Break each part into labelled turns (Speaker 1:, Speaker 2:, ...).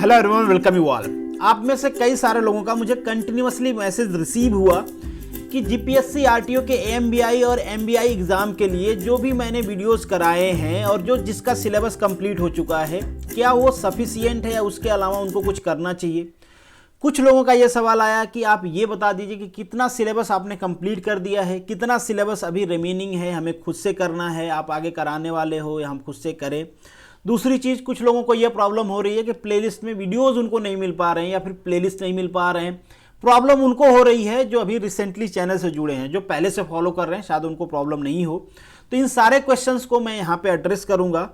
Speaker 1: Hello everyone, welcome you all. आप में से कई सारे लोगों का मुझे कंटिन्यूअसली मैसेज रिसीव हुआ कि जीपीएससी आरटीओ के एएमबीआई और एमबीआई एग्ज़ाम के लिए जो भी मैंने वीडियोस कराए हैं और जिसका सिलेबस कंप्लीट हो चुका है, क्या वो सफिशिएंट है या उसके अलावा उनको कुछ करना चाहिए। कुछ लोगों का ये सवाल आया कि आप ये बता दीजिए कि कितना सिलेबस आपने कंप्लीट कर दिया है, कितना सिलेबस अभी रिमेनिंग है, हमें खुद से करना है, आप आगे कराने वाले हो या हम खुद से करें। दूसरी चीज़, कुछ लोगों को यह प्रॉब्लम हो रही है कि प्लेलिस्ट में वीडियोस उनको नहीं मिल पा रहे हैं या फिर प्लेलिस्ट नहीं मिल पा रहे हैं। प्रॉब्लम उनको हो रही है जो अभी रिसेंटली चैनल से जुड़े हैं, जो पहले से फॉलो कर रहे हैं, शायद उनको प्रॉब्लम नहीं हो। तो इन सारे क्वेश्चंस को मैं यहाँ पे एड्रेस करूँगा।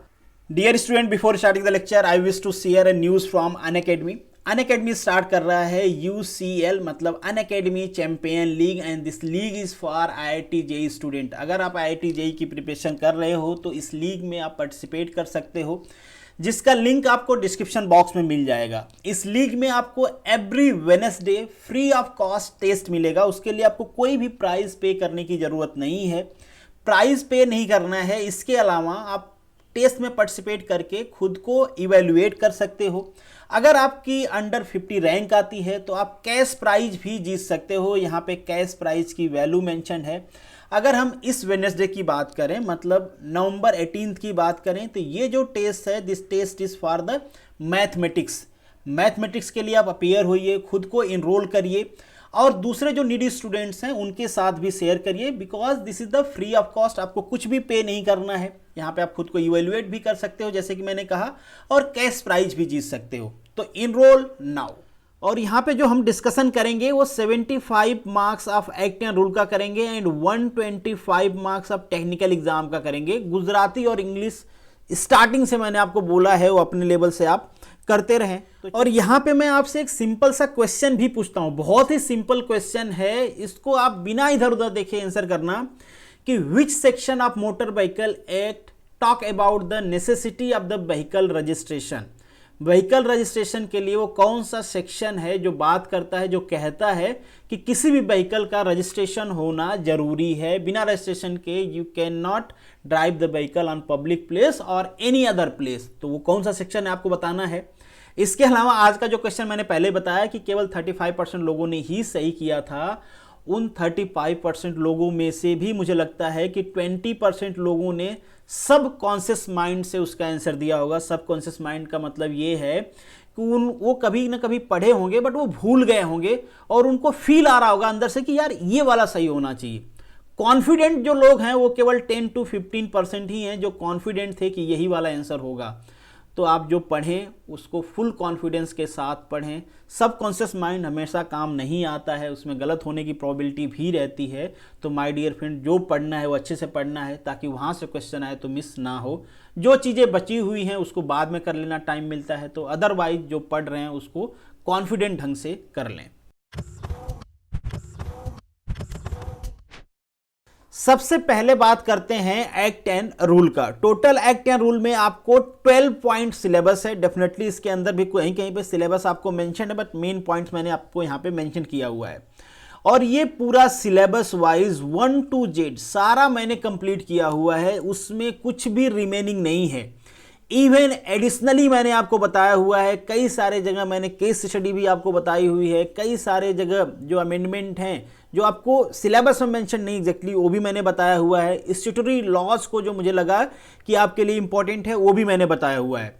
Speaker 1: Dear student, before starting the lecture I wish to share a news from Unacademy. Unacademy start कर रहा है UCL मतलब Unacademy champion league, and this league is for IIT JEE student. अगर आप IIT JEE की preparation कर रहे हो तो इस लीग में आप पार्टिसिपेट कर सकते हो, जिसका लिंक आपको डिस्क्रिप्शन बॉक्स में मिल जाएगा। इस लीग में आपको every Wednesday free of cost test मिलेगा। उसके लिए आपको कोई भी प्राइस पे करने की ज़रूरत नहीं है, प्राइस पे नहीं करना है। इसके अलावा आप टेस्ट में पार्टिसिपेट करके खुद को इवेल्युएट कर सकते हो। अगर आपकी अंडर 50 रैंक आती है तो आप कैश प्राइज भी जीत सकते हो। यहाँ पे कैश प्राइज की वैल्यू मेंशन है। अगर हम इस वेडनेसडे की बात करें, मतलब नवंबर 18 की बात करें, तो ये जो टेस्ट है, this test is for the mathematics. Mathematics के लिए आप अपीयर होइए, खुद को इनरोल करिए और दूसरे जो नीडी स्टूडेंट्स हैं उनके साथ भी शेयर करिए, because this is the free of cost. आपको कुछ भी पे नहीं करना है। यहाँ पे आप खुद को इवेल्युएट भी कर सकते हो जैसे कि मैंने कहा, और कैश प्राइज भी जीत सकते हो। तो इनरोल नाउ। और यहाँ पे जो हम डिस्कशन करेंगे वो 75 marks of act and rule का करेंगे and 125 marks of technical exam का करेंगे। गुजराती और इंग्लिश स्टार्टिंग से मैंने आपको बोला है वो अपने लेवल से आप करते रहें। और यहाँ पे मैं आपसे एक सिंपल सा क्वेश्चन भी पूछता हूँ, बहुत ही सिंपल क्वेश्चन है। इसको आप बिना इधर उधर देखे आंसर करना कि which section of motor vehicle act talk about the necessity of the vehicle registration. Vehicle registration के लिए वो कौन सा सेक्शन है जो बात करता है, जो कहता है कि किसी भी व्हीकल का रजिस्ट्रेशन होना जरूरी है। बिना रजिस्ट्रेशन के you can not drive the vehicle on public place और एनी अदर प्लेस। तो वो कौन सा सेक्शन है आपको बताना है। इसके अलावा आज का जो क्वेश्चन मैंने पहले बताया कि केवल 35% लोगों ने ही सही किया था। उन 35% लोगों में से भी मुझे लगता है कि 20% लोगों ने सब कॉन्शियस माइंड से उसका आंसर दिया होगा। सब कॉन्शियस माइंड का मतलब ये है कि वो कभी ना कभी पढ़े होंगे बट वो भूल गए होंगे और उनको फील आ रहा होगा अंदर से कि यार ये वाला सही होना चाहिए। कॉन्फिडेंट जो लोग हैं वो केवल 10 to 15% ही हैं जो कॉन्फिडेंट थे कि यही वाला आंसर होगा। तो आप जो पढ़ें उसको फुल कॉन्फिडेंस के साथ पढ़ें। सब कॉन्शियस माइंड हमेशा काम नहीं आता है, उसमें गलत होने की प्रोबेबिलिटी भी रहती है। तो माय डियर फ्रेंड, जो पढ़ना है वो अच्छे से पढ़ना है ताकि वहाँ से क्वेश्चन आए तो मिस ना हो। जो चीज़ें बची हुई हैं उसको बाद में कर लेना, टाइम मिलता है तो। अदरवाइज जो पढ़ रहे हैं उसको कॉन्फिडेंट ढंग से कर लें। सबसे पहले बात करते हैं एक्ट एंड रूल का। टोटल एक्ट एंड रूल में आपको 12 पॉइंट सिलेबस है। डेफिनेटली इसके अंदर भी कहीं कहीं पे सिलेबस आपको मेंशन है, बट मेन पॉइंट्स मैंने आपको यहाँ पे मेंशन किया हुआ है। और ये पूरा सिलेबस वाइज 1 to Z सारा मैंने कंप्लीट किया हुआ है, उसमें कुछ भी रिमेनिंग नहीं है। इवन एडिशनली मैंने आपको बताया हुआ है, कई सारे जगह मैंने केस स्टडी भी आपको बताई हुई है, कई सारे जगह जो अमेंडमेंट हैं जो आपको सिलेबस में मेंशन नहीं एग्जैक्टली, वो भी मैंने बताया हुआ है। स्टैट्यूटरी लॉज को जो मुझे लगा कि आपके लिए इंपॉर्टेंट है वो भी मैंने बताया हुआ है।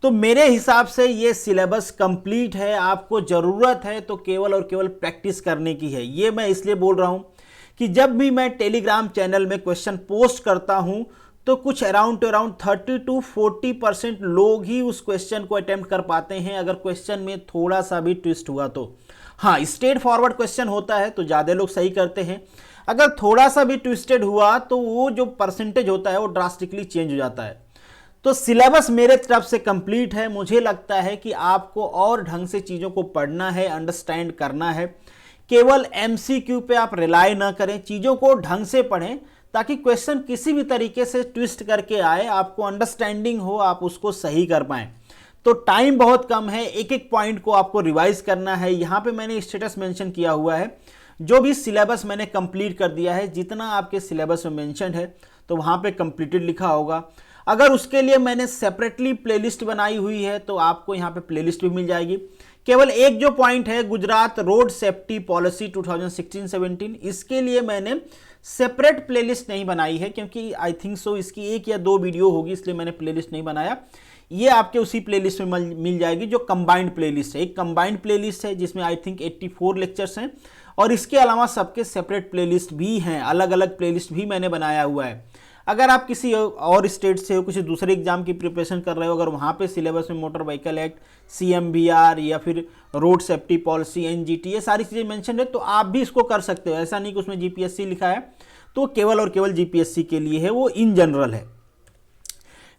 Speaker 1: तो मेरे हिसाब से ये सिलेबस कंप्लीट है। आपको ज़रूरत है तो केवल और केवल प्रैक्टिस करने की है। ये मैं इसलिए बोल रहा हूँ कि जब भी मैं टेलीग्राम चैनल में क्वेश्चन पोस्ट करता हूँ तो कुछ अराउंड 30 to 40% लोग ही उस क्वेश्चन को अटेम्प्ट कर पाते हैं, अगर क्वेश्चन में थोड़ा सा भी ट्विस्ट हुआ तो। हाँ, स्ट्रेट फॉरवर्ड क्वेश्चन होता है तो ज़्यादा लोग सही करते हैं। अगर थोड़ा सा भी ट्विस्टेड हुआ तो वो जो परसेंटेज होता है वो ड्रास्टिकली चेंज हो जाता है। तो सिलेबस मेरे तरफ से कंप्लीट है। मुझे लगता है कि आपको और ढंग से चीज़ों को पढ़ना है, अंडरस्टैंड करना है। केवल MCQ पे आप रिलाई ना करें, चीज़ों को ढंग से पढ़ें ताकि क्वेश्चन किसी भी तरीके से ट्विस्ट करके आए, आपको अंडरस्टैंडिंग हो, आप उसको सही कर पाएं। तो टाइम बहुत कम है, एक एक पॉइंट को आपको रिवाइज करना है। यहाँ पे मैंने स्टेटस मेंशन किया हुआ है, जो भी सिलेबस मैंने कंप्लीट कर दिया है, जितना आपके सिलेबस में मेंशन है तो वहाँ पे कंप्लीटेड लिखा होगा। अगर उसके लिए मैंने सेपरेटली प्लेलिस्ट बनाई हुई है तो आपको यहाँ पे प्लेलिस्ट भी मिल जाएगी। केवल एक जो पॉइंट है गुजरात रोड सेफ्टी पॉलिसी 2016-17, इसके लिए मैंने सेपरेट प्लेलिस्ट नहीं बनाई है क्योंकि आई थिंक सो इसकी 1 या 2 वीडियो होगी, इसलिए मैंने प्लेलिस्ट नहीं बनाया। ये आपके उसी प्लेलिस्ट में मिल जाएगी जो कंबाइंड प्लेलिस्ट है। एक कंबाइंड प्लेलिस्ट है जिसमें आई थिंक 84 लेक्चर्स हैं और इसके अलावा सबके सेपरेट प्लेलिस्ट भी हैं, अलग अलग प्लेलिस्ट भी मैंने बनाया हुआ है। अगर आप किसी और स्टेट से हो, किसी दूसरे एग्जाम की प्रिपरेशन कर रहे हो, अगर वहाँ पे सिलेबस में मोटर व्हीकल एक्ट, CMVR या फिर रोड सेफ्टी पॉलिसी, NGT, ये सारी चीज़ें मेंशन है तो आप भी इसको कर सकते हो। ऐसा नहीं कि उसमें GPSC लिखा है तो केवल और केवल GPSC के लिए है, वो इन जनरल है।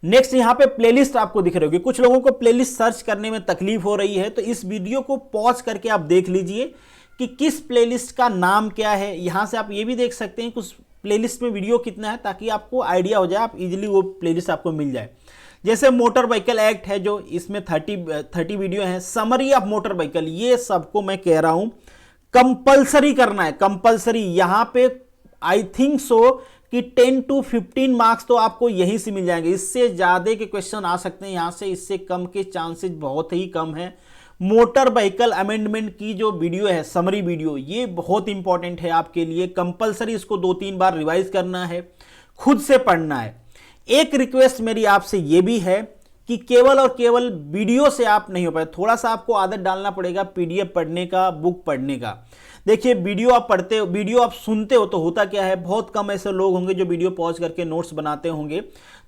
Speaker 1: नेक्स्ट यहाँ पे प्लेलिस्ट आपको दिख रही होगी। कुछ लोगों को प्लेलिस्ट सर्च करने में तकलीफ हो रही है तो इस वीडियो को पॉज करके आप देख लीजिए कि किस प्लेलिस्ट का नाम क्या है। यहाँ से आप ये भी देख सकते हैं कि उस प्लेलिस्ट में वीडियो कितना है ताकि आपको आइडिया हो जाए, आप इजीली वो प्लेलिस्ट आपको मिल जाए। जैसे मोटर व्हीकल एक्ट है जो इसमें 30 वीडियो हैं। समरी ऑफ मोटर व्हीकल, ये सबको मैं कह रहा हूं कंपलसरी करना है, कंपलसरी। यहां पे आई थिंक सो कि 10 to 15 मार्क्स तो आपको यहीं से मिल जाएंगे। इससे ज़्यादा के क्वेश्चन आ सकते हैं यहाँ से, इससे कम के चांसेस बहुत ही कम है। मोटर व्हीकल अमेंडमेंट की जो वीडियो है, समरी वीडियो, ये बहुत इंपॉर्टेंट है आपके लिए। कंपलसरी इसको 2-3 बार रिवाइज करना है, खुद से पढ़ना है। एक रिक्वेस्ट मेरी आपसे ये भी है कि केवल और केवल वीडियो से आप नहीं हो पाए, थोड़ा सा आपको आदत डालना पड़ेगा PDF पढ़ने का, बुक पढ़ने का। देखिए वीडियो आप पढ़ते हो, वीडियो आप सुनते हो तो होता क्या है, बहुत कम ऐसे लोग होंगे जो वीडियो पॉज करके नोट्स बनाते होंगे।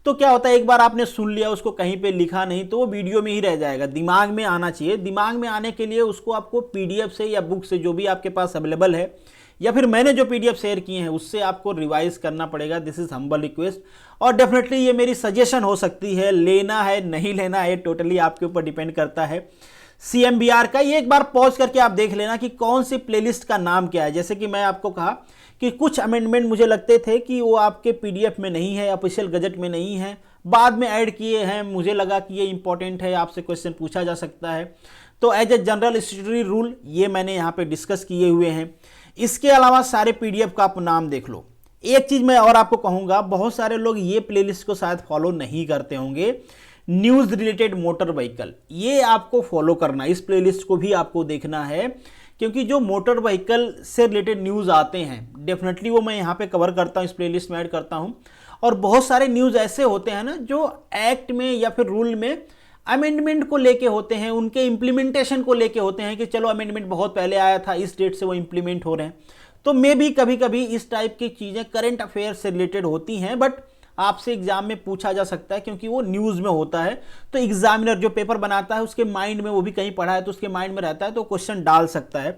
Speaker 1: तो क्या होता है, एक बार आपने सुन लिया, उसको कहीं पे लिखा नहीं तो वो वीडियो में ही रह जाएगा। दिमाग में आना चाहिए। दिमाग में आने के लिए उसको आपको PDF से या बुक से, जो भी आपके पास अवेलेबल है, या फिर मैंने जो PDF शेयर किए हैं उससे आपको रिवाइज करना पड़ेगा। This is humble request. और डेफिनेटली ये मेरी सजेशन हो सकती है, लेना है नहीं लेना है टोटली आपके ऊपर डिपेंड करता है। CMVR का ये एक बार पॉज करके आप देख लेना कि कौन सी प्लेलिस्ट का नाम क्या है। जैसे कि मैं आपको कहा कि कुछ अमेंडमेंट मुझे लगते थे कि वो आपके PDF में नहीं है, ऑफिशियल गजट में नहीं है, बाद में ऐड किए हैं। मुझे लगा कि ये इंपॉर्टेंट है, आपसे क्वेश्चन पूछा जा सकता है, तो as a general statutory rule ये मैंने यहाँ पे डिस्कस किए हुए हैं। इसके अलावा सारे PDF का आप नाम देख लो। एक चीज़ मैं और आपको कहूँगा, बहुत सारे लोग ये प्लेलिस्ट को शायद फॉलो नहीं करते होंगे। न्यूज़ रिलेटेड मोटर व्हीकल, ये आपको फॉलो करना है, इस प्लेलिस्ट को भी आपको देखना है क्योंकि जो मोटर व्हीकल से रिलेटेड न्यूज़ आते हैं डेफिनेटली वो मैं यहाँ पे कवर करता हूँ, इस प्लेलिस्ट में ऐड करता हूँ। और बहुत सारे न्यूज़ ऐसे होते हैं ना जो एक्ट में या फिर रूल में अमेंडमेंट को लेके होते हैं, उनके इम्प्लीमेंटेशन को लेके होते हैं कि चलो अमेंडमेंट बहुत पहले आया था, इस डेट से वो इम्प्लीमेंट हो रहे हैं। तो मे भी कभी कभी इस टाइप की चीज़ें करंट अफेयर से रिलेटेड होती हैं, बट आपसे एग्जाम में पूछा जा सकता है क्योंकि वो न्यूज़ में होता है। तो एग्जामिनर जो पेपर बनाता है उसके माइंड में, वो भी कहीं पढ़ा है तो उसके माइंड में रहता है, तो क्वेश्चन डाल सकता है।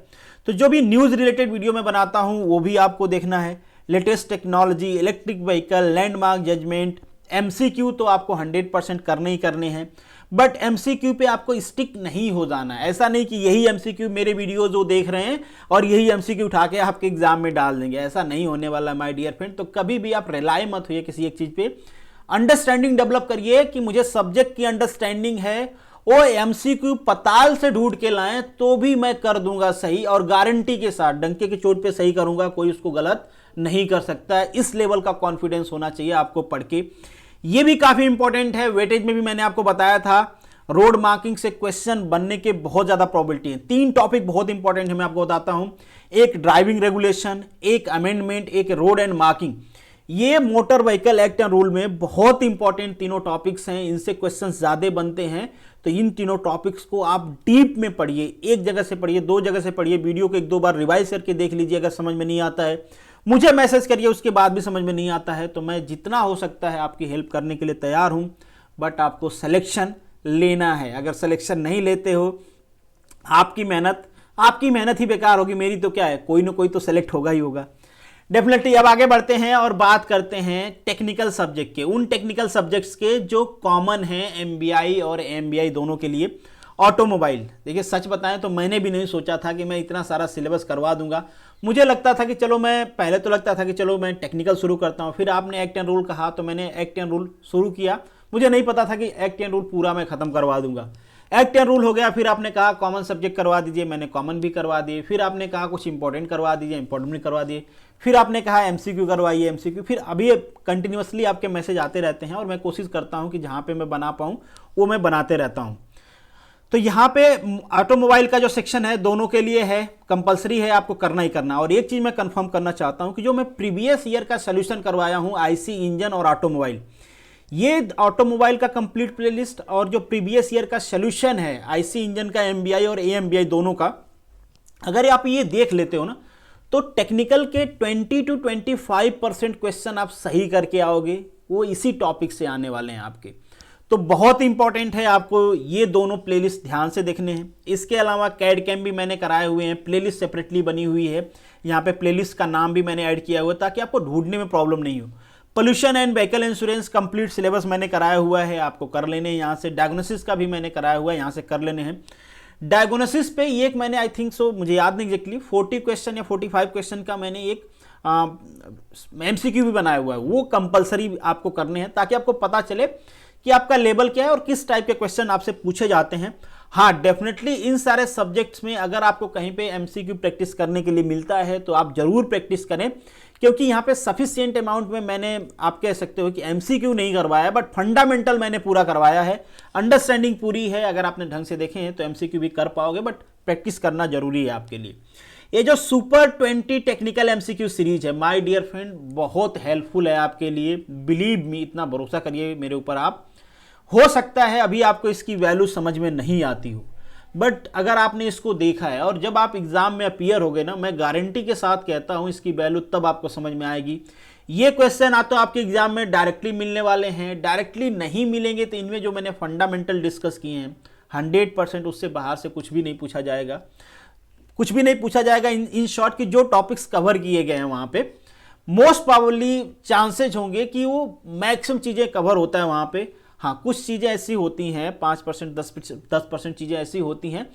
Speaker 1: तो जो भी न्यूज़ रिलेटेड वीडियो मैं बनाता हूँ वो भी आपको देखना है। Latest technology, electric vehicle, landmark judgment, MCQ तो आपको 100% करने ही करने हैं, बट MCQ पे आपको स्टिक नहीं हो जाना है। ऐसा नहीं कि यही MCQ मेरे वीडियो जो देख रहे हैं और यही MCQ उठा के आपके एग्जाम में डाल देंगे, ऐसा नहीं होने वाला माय डियर फ्रेंड। तो कभी भी आप रिलाई मत होइए किसी एक चीज़ पे, अंडरस्टैंडिंग डेवलप करिए कि मुझे सब्जेक्ट की अंडरस्टैंडिंग है। वो MCQ पताल से ढूंढ के लाएं तो भी मैं कर दूंगा सही, और गारंटी के साथ डंके की चोट पे सही करूंगा, कोई उसको गलत नहीं कर सकता है। इस लेवल का कॉन्फिडेंस होना चाहिए आपको पढ़ के। ये भी काफी इंपॉर्टेंट है। वेटेज में भी मैंने आपको बताया था, रोड मार्किंग से क्वेश्चन बनने के बहुत ज्यादा प्रोबेबिलिटी है। 3 टॉपिक बहुत इंपॉर्टेंट है, मैं आपको बताता हूं। एक ड्राइविंग रेगुलेशन, एक अमेंडमेंट, एक रोड एंड मार्किंग। ये motor vehicle act and rule में बहुत इंपॉर्टेंट तीनों टॉपिक्स हैं, इनसे क्वेश्चन ज्यादा बनते हैं। तो इन तीनों टॉपिक्स को आप डीप में पढ़िए, एक जगह से पढ़िए, 2 जगह से पढ़िए, वीडियो को 1-2 बार रिवाइज करके देख लीजिए। अगर समझ में नहीं आता है मुझे मैसेज करिए, उसके बाद भी समझ में नहीं आता है तो मैं जितना हो सकता है आपकी हेल्प करने के लिए तैयार हूं। बट आपको सिलेक्शन लेना है। अगर सिलेक्शन नहीं लेते हो आपकी मेहनत ही बेकार होगी। मेरी तो क्या है, कोई ना कोई तो सेलेक्ट होगा ही होगा डेफिनेटली। अब आगे बढ़ते हैं और बात करते हैं टेक्निकल सब्जेक्ट के, उन टेक्निकल सब्जेक्ट्स के जो कॉमन हैं MBI और AMBI दोनों के लिए। ऑटोमोबाइल, देखिए सच बताएं तो मैंने भी नहीं सोचा था कि मैं इतना सारा सिलेबस करवा दूंगा। मुझे लगता था कि चलो मैं टेक्निकल शुरू करता हूं, फिर आपने एक्ट एंड रूल कहा तो मैंने एक्ट एंड रूल शुरू किया। मुझे नहीं पता था कि एक्ट एंड रूल पूरा मैं खत्म करवा दूंगा। एक्ट एंड रूल हो गया, फिर आपने कहा कॉमन सब्जेक्ट करवा दीजिए, मैंने कॉमन भी करवा दिए। फिर आपने कहा कुछ इंपॉर्टेंट करवा दीजिए, इंपॉर्टेंट भी करवा दिए। फिर आपने कहा एमसीक्यू करवाइए, एमसीक्यू। फिर अभी कंटिन्यूसली आपके मैसेज आते रहते हैं और मैं कोशिश करता हूं कि जहां पे मैं बना पाऊं वो मैं बनाते रहता हूं। तो यहाँ पे ऑटोमोबाइल का जो सेक्शन है दोनों के लिए है, कंपलसरी है, आपको करना ही करना। और एक चीज़ मैं कंफर्म करना चाहता हूँ कि जो मैं प्रीवियस ईयर का सोल्यूशन करवाया हूँ आईसी इंजन और ऑटोमोबाइल, ये ऑटोमोबाइल का कंप्लीट प्लेलिस्ट और जो प्रीवियस ईयर का सोल्यूशन है आईसी इंजन का एमबीआई और एएमबीआई दोनों का, अगर आप ये देख लेते हो ना तो टेक्निकल के 20 to 25% क्वेश्चन आप सही करके आओगे, वो इसी टॉपिक से आने वाले हैं आपके। तो बहुत इंपॉर्टेंट है, आपको ये दोनों प्लेलिस्ट ध्यान से देखने हैं। इसके अलावा कैड कैम भी मैंने कराए हुए हैं, प्लेलिस्ट सेपरेटली बनी हुई है, यहाँ पे प्लेलिस्ट का नाम भी मैंने ऐड किया हुआ है ताकि आपको ढूंढने में प्रॉब्लम नहीं हो। Pollution and vehicle insurance complete syllabus मैंने कराया हुआ है, आपको कर लेने हैं यहाँ से। डायग्नोसिस का भी मैंने कराया हुआ है, यहाँ से कर लेने हैं। डायग्नोसिस पे एक मैंने आई थिंक सो, मुझे याद नहीं एग्जैक्टली, 40 क्वेश्चन या 45 क्वेश्चन का मैंने एक एमसीक्यू भी बनाया हुआ है, वो कंपलसरी आपको करने हैं ताकि आपको पता चले कि आपका लेवल क्या है और किस टाइप के क्वेश्चन आपसे पूछे जाते हैं। हाँ, डेफिनेटली इन सारे सब्जेक्ट्स में अगर आपको कहीं पे एमसीक्यू प्रैक्टिस करने के लिए मिलता है तो आप जरूर प्रैक्टिस करें, क्योंकि यहाँ पे सफिशिएंट अमाउंट में मैंने, आप कह सकते हो कि एमसीक्यू नहीं करवाया, बट फंडामेंटल मैंने पूरा करवाया है। अंडरस्टैंडिंग पूरी है, अगर आपने ढंग से देखे हैं तो एमसीक्यू भी कर पाओगे, बट प्रैक्टिस करना जरूरी है आपके लिए। ये जो सुपर 20 टेक्निकल एमसीक्यू सीरीज है माय डियर फ्रेंड, बहुत हेल्पफुल है आपके लिए, बिलीव मी, इतना भरोसा करिए मेरे ऊपर आप। हो सकता है अभी आपको इसकी वैल्यू समझ में नहीं आती हो, बट अगर आपने इसको देखा है और जब आप एग्जाम में अपीयर होगे ना, मैं गारंटी के साथ कहता हूं इसकी वैल्यू तब आपको समझ में आएगी। ये क्वेश्चन तो आपके एग्जाम में डायरेक्टली मिलने वाले हैं, डायरेक्टली नहीं मिलेंगे तो इनमें जो मैंने फंडामेंटल डिस्कस किए हैं 100% उससे बाहर से कुछ भी नहीं पूछा जाएगा, कुछ भी नहीं पूछा जाएगा। इन शॉर्ट की जो टॉपिक्स कवर किए गए हैं वहां पे मोस्ट प्रोबेबली चांसेज होंगे कि वो मैक्सिमम चीजें कवर होता है वहां पे। हाँ, कुछ चीज़ें ऐसी होती हैं 5% 10% चीज़ें ऐसी होती हैं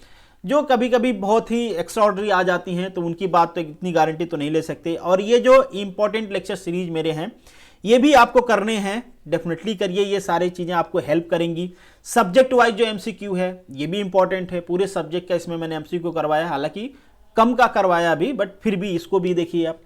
Speaker 1: जो कभी कभी बहुत ही एक्स्ट्राऑर्डिनरी आ जाती हैं, तो उनकी बात तो इतनी गारंटी तो नहीं ले सकते। और ये जो इंपॉर्टेंट लेक्चर सीरीज मेरे हैं ये भी आपको करने हैं, डेफिनेटली करिए, ये सारी चीज़ें आपको हेल्प करेंगी। सब्जेक्ट वाइज जो एमसीक्यू है ये भी इंपॉर्टेंट है, पूरे सब्जेक्ट का इसमें मैंने एमसीक्यू करवाया, हालांकि कम का करवाया अभी, बट फिर भी इसको भी देखिए आप।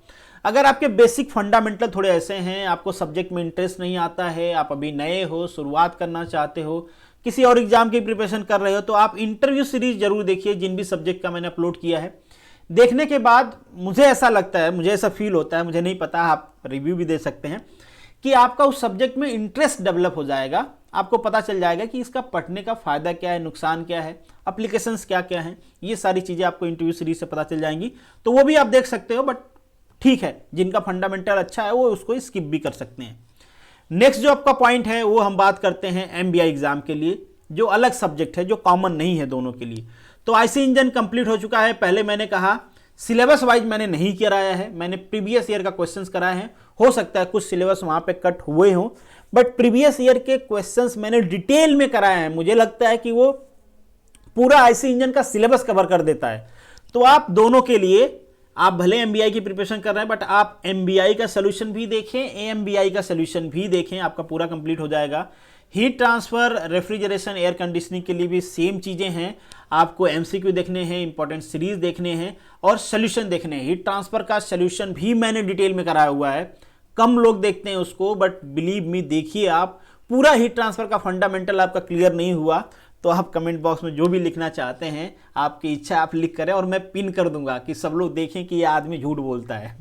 Speaker 1: अगर आपके बेसिक फंडामेंटल थोड़े ऐसे हैं, आपको सब्जेक्ट में इंटरेस्ट नहीं आता है, आप अभी नए हो, शुरुआत करना चाहते हो, किसी और एग्जाम की प्रिपरेशन कर रहे हो, तो आप इंटरव्यू सीरीज जरूर देखिए, जिन भी सब्जेक्ट का मैंने अपलोड किया है। देखने के बाद मुझे ऐसा लगता है, मुझे ऐसा फील होता है, मुझे नहीं पता, आप रिव्यू भी दे सकते हैं, कि आपका उस सब्जेक्ट में इंटरेस्ट डेवलप हो जाएगा। आपको पता चल जाएगा कि इसका पढ़ने का फायदा क्या है, नुकसान क्या है, एप्लीकेशंस क्या क्या हैं, ये सारी चीज़ें आपको इंटरव्यू सीरीज से पता चल जाएंगी। तो वो भी आप देख सकते हो, बट ठीक है, जिनका फंडामेंटल अच्छा है वो उसको स्किप भी कर सकते हैं। नेक्स्ट जो आपका पॉइंट है वो हम बात करते हैं एमबीआई एग्जाम के लिए, जो अलग सब्जेक्ट है, जो कॉमन नहीं है दोनों के लिए। तो आईसी इंजन कंप्लीट हो चुका है। पहले मैंने कहा सिलेबस वाइज मैंने नहीं कराया है, मैंने प्रीवियस ईयर का क्वेश्चंस कराए हैं। हो सकता है कुछ सिलेबस वहां पे कट हुए हों, बट प्रीवियस ईयर के क्वेश्चंस मैंने डिटेल में कराए हैं। मुझे लगता है कि वो पूरा आईसी इंजन का सिलेबस कवर कर देता है। तो आप दोनों के लिए, आप भले एमबीआई की प्रिपरेशन कर रहे हैं, बट आप एमबीआई का सोल्यूशन भी देखें, एएमबीआई का सोल्यूशन भी देखें, आपका पूरा कंप्लीट हो जाएगा। Heat transfer, refrigeration, air conditioning के लिए भी सेम चीजें हैं। आपको एमसीक्यू देखने हैं, इंपॉर्टेंट सीरीज देखने हैं और सोल्यूशन देखने हैं। हीट ट्रांसफर का सोल्यूशन भी मैंने डिटेल में कराया हुआ है, कम लोग देखते हैं उसको, बट बिलीव मी, देखिए आप, पूरा हीट ट्रांसफर का फंडामेंटल आपका क्लियर नहीं हुआ तो आप कमेंट बॉक्स में जो भी लिखना चाहते हैं, आपकी इच्छा आप लिख करें और मैं पिन कर दूंगा कि सब लोग देखें कि ये आदमी झूठ बोलता है।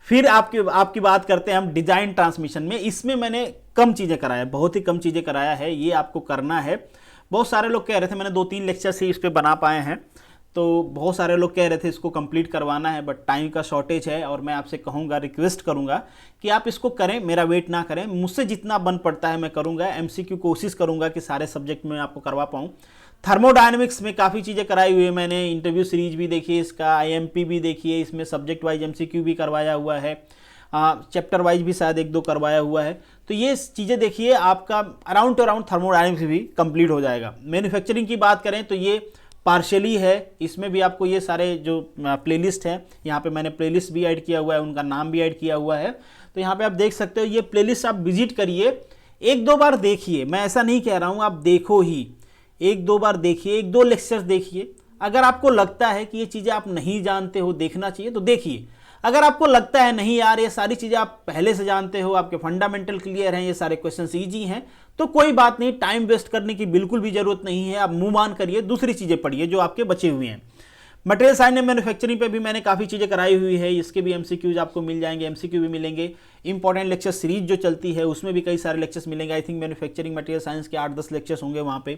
Speaker 1: फिर आपकी बात करते हैं हम डिजाइन ट्रांसमिशन में। इसमें मैंने कम चीज़ें कराया, बहुत ही कम चीज़ें कराया है, ये आपको करना है। बहुत सारे लोग कह रहे थे, मैंने 2-3 लेक्चर से इस पर बना पाए हैं, तो बहुत सारे लोग कह रहे थे इसको कंप्लीट करवाना है, बट टाइम का शॉर्टेज है। और मैं आपसे कहूँगा, रिक्वेस्ट करूँगा कि आप इसको करें, मेरा वेट ना करें, मुझसे जितना बन पड़ता है मैं करूँगा। एमसीक्यू कोशिश करूँगा कि सारे सब्जेक्ट में आपको करवा पाऊँ। थर्मोडायनेमिक्स में काफ़ी चीज़ें कराई हुई है मैंने, इंटरव्यू सीरीज भी देखी है, इसका आईएमपी भी देखिए, इसमें सब्जेक्ट वाइज एमसीक्यू भी करवाया हुआ है, चैप्टर वाइज भी शायद 1-2 करवाया हुआ है। तो ये चीज़ें देखिए, आपका अराउंड थर्मोडायनेमिक्स भी कंप्लीट हो जाएगा। मैन्युफैक्चरिंग की बात करें तो ये पार्शियली है, इसमें भी आपको ये सारे जो प्लेलिस्ट है, यहाँ पे मैंने प्लेलिस्ट भी ऐड किया हुआ है, उनका नाम भी ऐड किया हुआ है। तो यहाँ पे आप देख सकते हो, ये प्लेलिस्ट आप विजिट करिए, 1-2 बार देखिए, मैं ऐसा नहीं कह रहा हूँ आप देखो ही, एक दो बार देखिए, एक दो लेक्चर्स देखिए। अगर आपको लगता है कि ये चीज़ें आप नहीं जानते हो, देखना चाहिए तो देखिए। अगर आपको लगता है नहीं यार ये सारी चीज़ें आप पहले से जानते हो, आपके फंडामेंटल क्लियर हैं, ये सारे क्वेश्चंस ईजी हैं, तो कोई बात नहीं, टाइम वेस्ट करने की बिल्कुल भी जरूरत नहीं है। आप मुंह मान करिए, दूसरी चीज़ें पढ़िए जो आपके बचे हुए हैं। मटेरियल साइंस एंड मैन्युफैक्चरिंग पे भी मैंने काफ़ी चीज़ें कराई हुई है, इसके भी एमसीक्यूज आपको मिल जाएंगे, एमसीक्यू भी मिलेंगे। इंपॉर्टेंट लेक्चर सीरीज जो चलती है उसमें भी कई सारे लेक्चर्स मिलेंगे। I think manufacturing material science के 8-10 लेक्चर्स होंगे वहाँ पे।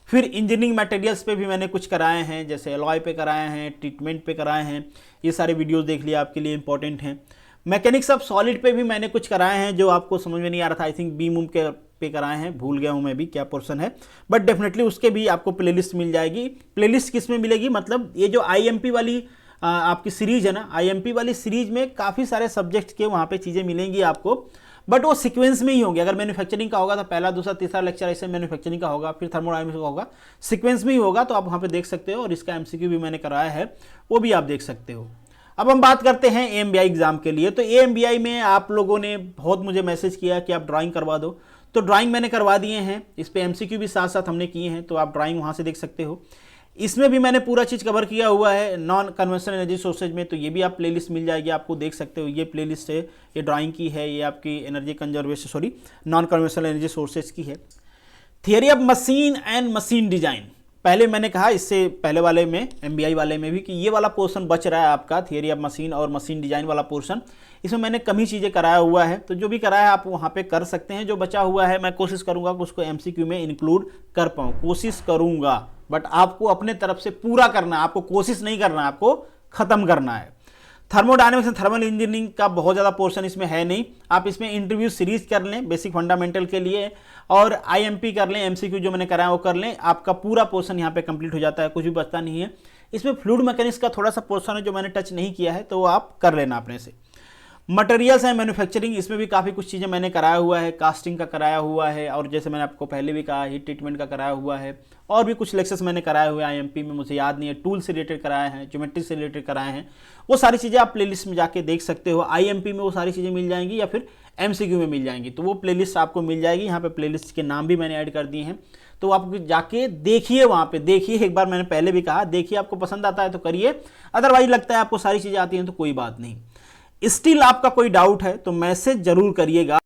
Speaker 1: फिर इंजीनियरिंग मटेरियल्स पे भी मैंने कुछ कराए हैं, जैसे एलॉय पे कराए हैं, ट्रीटमेंट पे कराए हैं, ये सारे वीडियोस देख लिए, आपके लिए इंपॉर्टेंट हैं। मैकेनिक्स ऑफ सॉलिड पे भी मैंने कुछ कराए हैं जो आपको समझ में नहीं आ रहा था, आई थिंक बीम उम के पे कराए हैं, भूल गया हूं मैं भी क्या पोर्शन है, बट डेफिनेटली उसके भी आपको प्लेलिस्ट मिल जाएगी। प्लेलिस्ट किस में मिलेगी, मतलब ये जो आईएमपी वाली आपकी सीरीज है ना, आईएमपी वाली सीरीज में काफ़ी सारे सब्जेक्ट्स के वहाँ पे चीज़ें मिलेंगी आपको, बट वो सीक्वेंस में ही होंगे। अगर मैन्युफैक्चरिंग का होगा तो पहला दूसरा तीसरा लेक्चर ऐसे मैन्युफैक्चरिंग का होगा, फिर थर्मोडायनामिक्स का होगा, सीक्वेंस में ही होगा, तो आप वहाँ पे देख सकते हो। और इसका एमसीक्यू भी मैंने कराया है, वो भी आप देख सकते हो। अब हम बात करते हैं एएमबीआई एग्जाम के लिए। तो एएमबीआई में आप लोगों ने बहुत मुझे मैसेज किया कि आप ड्राइंग करवा दो, तो ड्राइंग मैंने करवा दिए हैं, इस पे एमसीक्यू भी साथ साथ हमने किए हैं, तो आप ड्राइंग वहाँ से देख सकते हो। इसमें भी मैंने पूरा चीज़ कवर किया हुआ है नॉन कन्वेंशनल एनर्जी सोर्सेज में, तो ये भी आप प्लेलिस्ट मिल जाएगी, आपको देख सकते हो। ये प्लेलिस्ट है, ये ड्राइंग की है, ये आपकी energy conservation sorry non conventional energy sources की है। Theory of machine and machine design, पहले मैंने कहा इससे पहले वाले में एमबीआई वाले में भी कि ये वाला पोर्शन बच रहा है आपका, थियरी ऑफ मशीन और मशीन डिजाइन वाला पोर्शन, इसमें मैंने कम ही चीज़ें कराया हुआ है, तो जो भी कराया आप वहाँ पे कर सकते हैं। जो बचा हुआ है मैं कोशिश करूँगा कि उसको एमसीक्यू में इंक्लूड कर पाऊँ, कोशिश करूँगा, बट आपको अपने तरफ से पूरा करना है, आपको कोशिश नहीं करना है, आपको खत्म करना है। थर्मोडायनेमिक्स एंड थर्मल इंजीनियरिंग का बहुत ज़्यादा पोर्शन इसमें है नहीं, आप इसमें इंटरव्यू सीरीज कर लें बेसिक फंडामेंटल के लिए, और आईएमपी कर लें, एमसीक्यू जो मैंने कराया वो कर लें, आपका पूरा पोर्शन यहाँ पे कंप्लीट हो जाता है, कुछ भी बचता नहीं है। इसमें फ्लूइड मैकेनिक्स का थोड़ा सा पोर्शन है जो मैंने टच नहीं किया है, तो वो आप कर लेना अपने से। मटेरियल्स एंड मैन्युफैक्चरिंग, इसमें भी काफ़ी कुछ चीज़ें मैंने कराया हुआ है, कास्टिंग का कराया हुआ है, और जैसे मैंने आपको पहले भी कहा हीट ट्रीटमेंट का कराया हुआ है, और भी कुछ लेक्चर्स मैंने कराए हुए हैं आईएमपी में, मुझे याद नहीं है, टूल से रिलेटेड कराए हैं, ज्योमेट्री से रिलेटेड कराए हैं, वो सारी चीज़ें आप प्लेलिस्ट में जाके देख सकते हो। आईएमपी में वो सारी चीज़ें मिल जाएंगी या फिर एमसीक्यू में मिल जाएंगी, तो वो प्लेलिस्ट आपको मिल जाएगी। यहाँ पे प्लेलिस्ट के नाम भी मैंने ऐड कर दिए हैं, तो आप जाके देखिए, वहाँ पे देखिए एक बार, मैंने पहले भी कहा देखिए, आपको पसंद आता है तो करिए, अदरवाइज लगता है आपको सारी चीज़ें आती हैं तो कोई बात नहीं। स्टिल आपका कोई डाउट है तो मैसेज जरूर करिएगा।